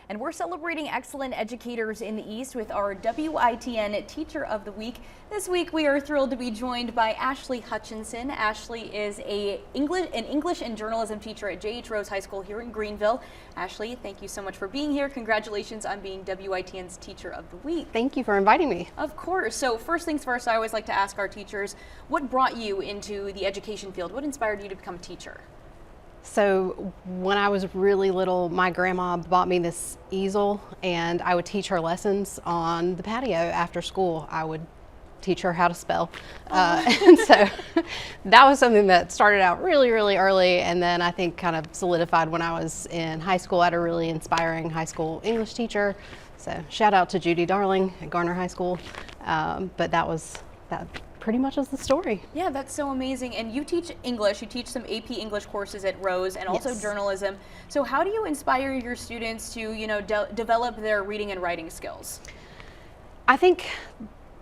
And we're celebrating excellent educators in the East with our WITN Teacher of the Week. This week we are thrilled to be joined by Ashley Hutchinson. Ashley is an English and journalism teacher at J.H. Rose High School here in Greenville. Ashley, thank you so much for being here. Congratulations on being WITN's Teacher of the Week. Thank you for inviting me. Of course. So first things first, I always like to ask our teachers, what brought you into the education field? What inspired you to become a teacher? So when I was really little, my grandma bought me this easel and I would teach her lessons on the patio after school. I would teach her how to spell. And so that was something that started out really early, and then I think kind of solidified when I was in high school. I had a really inspiring high school English teacher. So shout out to Judy Darling at Garner High School. But that pretty much is the story. Yeah, that's so amazing. And you teach English, you teach some AP English courses at Rose and also journalism. So how do you inspire your students to, develop their reading and writing skills? I think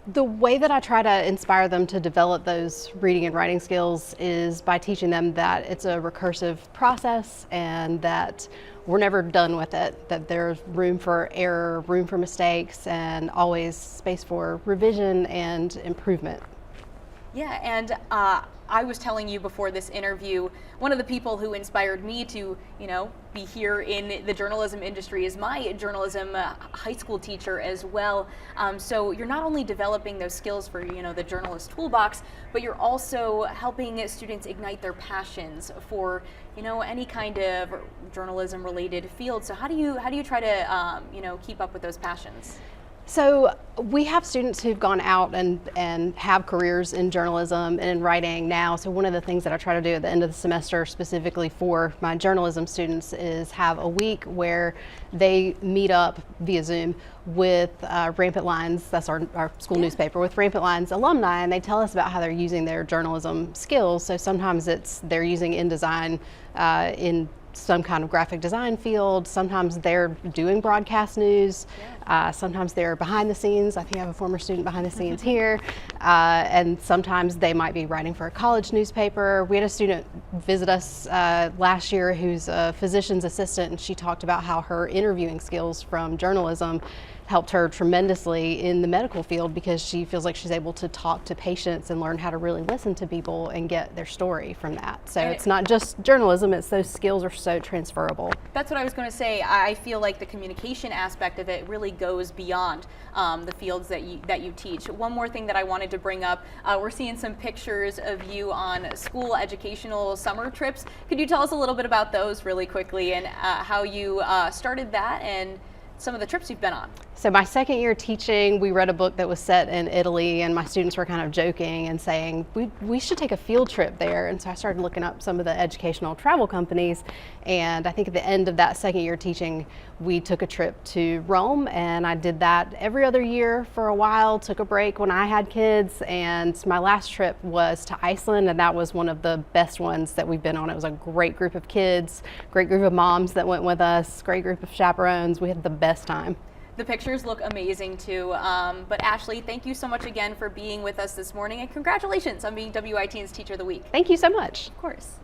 the way that I try to inspire them to develop those reading and writing skills is by teaching them that it's a recursive process and that we're never done with it, that there's room for error, room for mistakes, and always space for revision and improvement. Yeah, and I was telling you before this interview, one of the people who inspired me to, be here in the journalism industry is my journalism high school teacher as well. So you're not only developing those skills for, the journalist toolbox, but you're also helping students ignite their passions for, any kind of journalism related field. So how do you try to, keep up with those passions? So we have students who've gone out and have careers in journalism and in writing now. So one of the things that I try to do at the end of the semester specifically for my journalism students is have a week where they meet up via Zoom with Rampant Lines, that's our school newspaper, with Rampant Lines alumni, and they tell us about how they're using their journalism skills. So sometimes they're using InDesign in some kind of graphic design field. Sometimes they're doing broadcast news. Sometimes they're behind the scenes. I think I have a former student behind the scenes here. And sometimes they might be writing for a college newspaper. We had a student visit us last year who's a physician's assistant, and she talked about how her interviewing skills from journalism helped her tremendously in the medical field because she feels like she's able to talk to patients and learn how to really listen to people and get their story from that. So it's not just journalism, it's those skills are so transferable. That's what I was going to say. I feel like the communication aspect of it really goes beyond the fields that you teach. One more thing that I wanted to bring up, we're seeing some pictures of you on school educational summer trips. Could you tell us a little bit about those really quickly and how you started that and some of the trips you've been on? So my second year teaching, we read a book that was set in Italy, and my students were kind of joking and saying, we should take a field trip there. And so I started looking up some of the educational travel companies, and I think at the end of that second year teaching, we took a trip to Rome, and I did that every other year for a while, took a break when I had kids, and my last trip was to Iceland, and that was one of the best ones that we've been on. It was a great group of kids, great group of moms that went with us, great group of chaperones. We had the best time. The pictures look amazing too. But Ashley, thank you so much again for being with us this morning, and congratulations on being WITN's Teacher of the Week. Thank you so much. Of course.